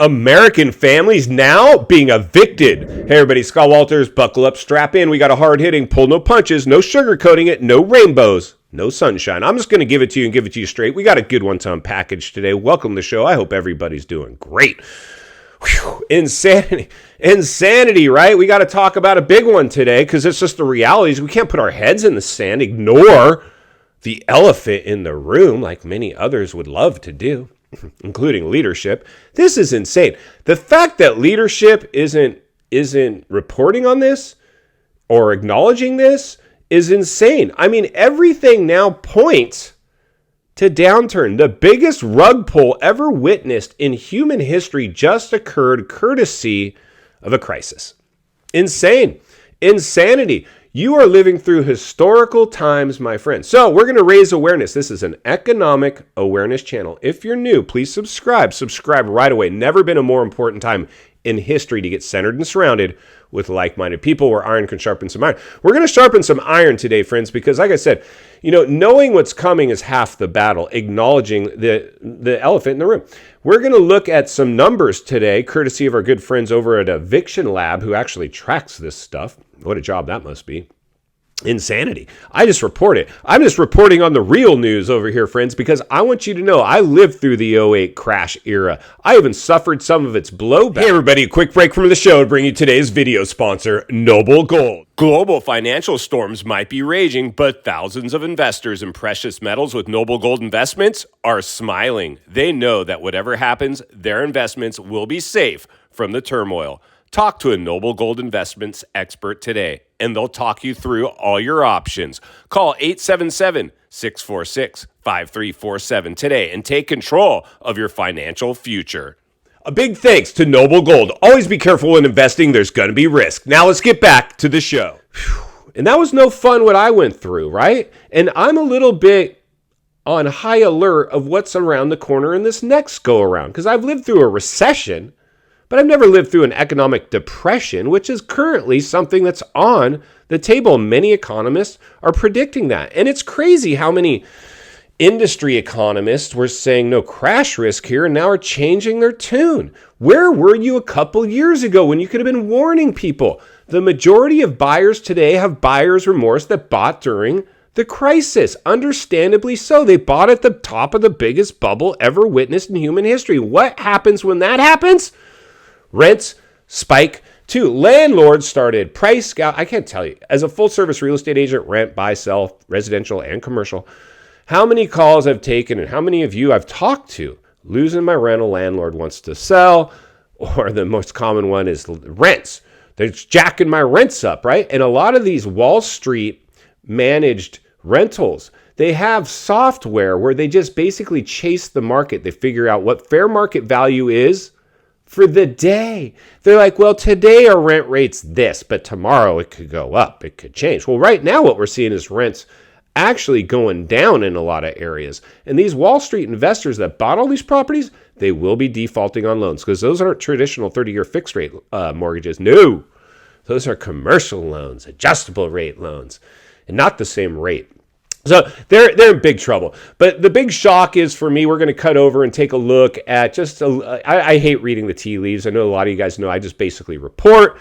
American families now being evicted. Hey everybody, Scott Walters, buckle up, strap in. We got a hard-hitting, pull no punches, no sugarcoating it, no rainbows, no sunshine. I'm just going to give it to you and give it to you straight. We got a good one to unpackage today. Welcome to the show. I hope everybody's doing great. Whew. Insanity, right? We got to talk about a big one today because it's just the realities. We can't put our heads in the sand, ignore the elephant in the room like many others would love to do, including leadership. This is insane. The fact that leadership isn't reporting on this or acknowledging this is insane. I mean, everything now points to downturn. The biggest rug pull ever witnessed in human history just occurred courtesy of a crisis. Insane. Insanity. You are living through historical times, my friend. So we're going to raise awareness. This is an economic awareness channel. If you're new, please subscribe. Subscribe right away. Never been a more important time in history to get centered and surrounded with like-minded people where iron can sharpen some iron. We're going to sharpen some iron today, friends, because like I said, knowing what's coming is half the battle, acknowledging the elephant in the room. We're going to look at some numbers today, courtesy of our good friends over at Eviction Lab, who actually tracks this stuff. What a job that must be. Insanity. I just report it. I'm just reporting on the real news over here, friends, because I want you to know I lived through the '08 crash era. I even suffered some of its blowback. Hey everybody, a quick break from the show to bring you today's video sponsor, Noble Gold. Global financial storms might be raging, but thousands of investors in precious metals with Noble Gold investments are smiling. They know that whatever happens, their investments will be safe from the turmoil. Talk to a Noble Gold Investments expert today, and they'll talk you through all your options. Call 877-646-5347 today and take control of your financial future. A big thanks to Noble Gold. Always be careful when investing. There's going to be risk. Now let's get back to the show. And that was no fun what I went through, right? And I'm a little bit on high alert of what's around the corner in this next go around because I've lived through a recession. But I've never lived through an economic depression, which is currently something that's on the table. Many economists are predicting that. And it's crazy how many industry economists were saying no crash risk here and now are changing their tune. Where were you a couple years ago when you could have been warning people? The majority of buyers today have buyer's remorse that bought during the crisis. Understandably so. They bought at the top of the biggest bubble ever witnessed in human history. What happens when that happens? Rents spike too. Landlords started price gouging. I can't tell you. As a full-service real estate agent, rent, buy, sell, residential and commercial, how many calls I've taken and how many of you I've talked to. Losing my rental, landlord wants to sell, or the most common one is rents. They're jacking my rents up, right? And a lot of these Wall Street managed rentals, they have software where they just basically chase the market. They figure out what fair market value is for the day. They're like, well, today our rent rate's this, but tomorrow it could go up. It could change. Well, right now what we're seeing is rents actually going down in a lot of areas. And these Wall Street investors that bought all these properties, they will be defaulting on loans because those aren't traditional 30-year fixed rate mortgages. No, those are commercial loans, adjustable rate loans, and not the same rate. So they're in big trouble. But the big shock is for me, we're going to cut over and take a look at I hate reading the tea leaves. I know a lot of you guys know I just basically report.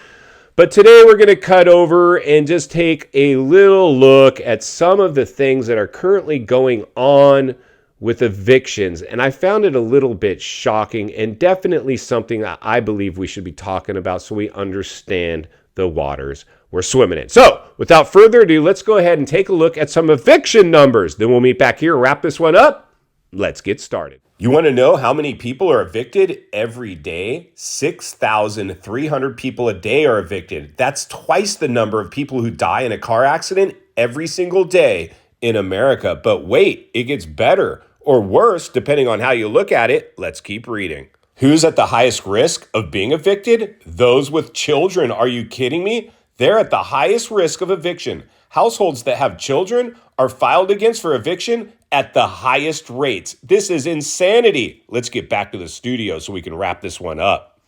But today we're going to cut over and just take a little look at some of the things that are currently going on with evictions. And I found it a little bit shocking and definitely something that I believe we should be talking about so we understand the waters we're swimming in. So without further ado, let's go ahead and take a look at some eviction numbers. Then we'll meet back here and wrap this one up. Let's get started. You want to know how many people are evicted every day? 6,300 people a day are evicted. That's twice the number of people who die in a car accident every single day in America. But wait, it gets better or worse depending on how you look at it. Let's keep reading. Who's at the highest risk of being evicted? Those with children. Are you kidding me? They're at the highest risk of eviction. Households that have children are filed against for eviction at the highest rates. This is insanity. Let's get back to the studio so we can wrap this one up.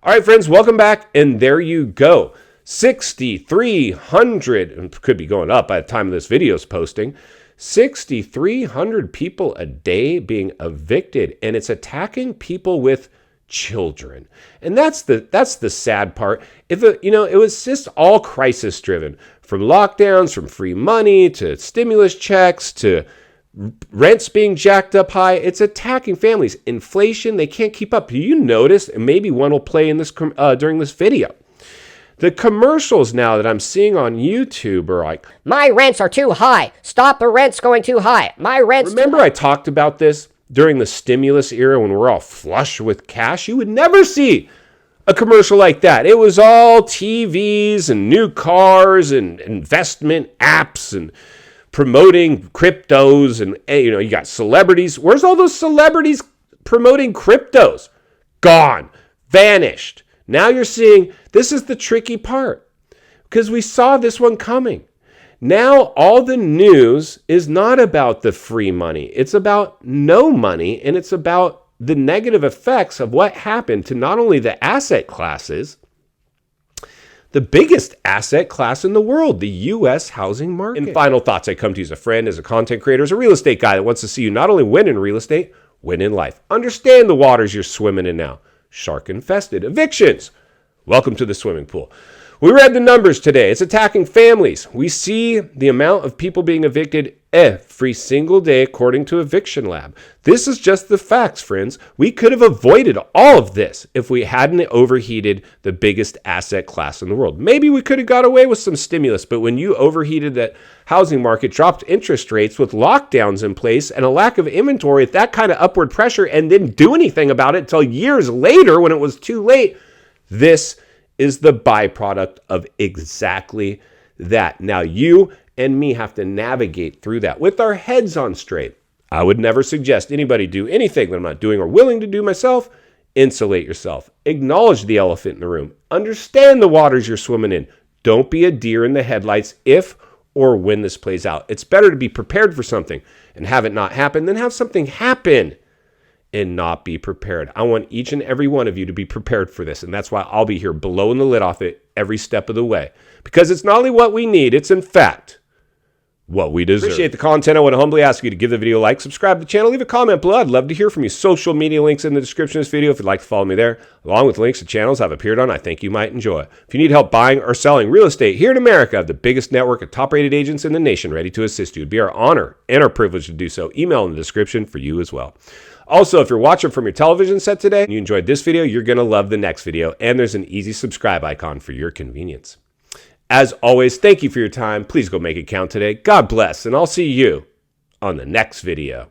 All right, friends, welcome back. And there you go. 6,300, could be going up by the time this video is posting, 6,300 people a day being evicted. And it's attacking people with children. And that's the sad part. If it was just all crisis driven, from lockdowns, from free money to stimulus checks to rents being jacked up high, it's attacking families. Inflation, they can't keep up. You notice, and maybe one will play in this during this video. The commercials now that I'm seeing on YouTube are like, my rents are too high. Stop the rents going too high. My rents. Remember I talked about this during the stimulus era when we're all flush with cash? You would never see a commercial like that. It was all TVs and new cars and investment apps and promoting cryptos. And you got celebrities. Where's all those celebrities promoting cryptos? Gone. Vanished. Now you're seeing, this is the tricky part, because we saw this one coming. Now all the news is not about the free money. It's about no money, and it's about the negative effects of what happened to not only the asset classes, the biggest asset class in the world, the U.S. housing market. And final thoughts, I come to you as a friend, as a content creator, as a real estate guy that wants to see you not only win in real estate, win in life. Understand the waters you're swimming in now. Shark infested. Evictions. Welcome to the swimming pool. We read the numbers today. It's attacking families. We see the amount of people being evicted every single day according to Eviction Lab. This is just the facts, friends. We could have avoided all of this if we hadn't overheated the biggest asset class in the world. Maybe we could have got away with some stimulus, but when you overheated that housing market, dropped interest rates with lockdowns in place and a lack of inventory, at that kind of upward pressure, and didn't do anything about it until years later when it was too late, this is the byproduct of exactly that. Now you and me have to navigate through that with our heads on straight. I would never suggest anybody do anything that I'm not doing or willing to do myself. Insulate yourself. Acknowledge the elephant in the room. Understand the waters you're swimming in. Don't be a deer in the headlights if or when this plays out. It's better to be prepared for something and have it not happen than have something happen and not be prepared. I want each and every one of you to be prepared for this. And that's why I'll be here blowing the lid off it every step of the way. Because it's not only what we need, it's in fact what we deserve. Appreciate the content. I want to humbly ask you to give the video a like, subscribe to the channel, leave a comment below. I'd love to hear from you. Social media links in the description of this video if you'd like to follow me there, along with links to channels I've appeared on I think you might enjoy. If you need help buying or selling real estate here in America, I have the biggest network of top-rated agents in the nation ready to assist you. It'd be our honor and our privilege to do so. Email in the description for you as well. Also, if you're watching from your television set today and you enjoyed this video, you're going to love the next video, and there's an easy subscribe icon for your convenience. As always, thank you for your time. Please go make it count today. God bless, and I'll see you on the next video.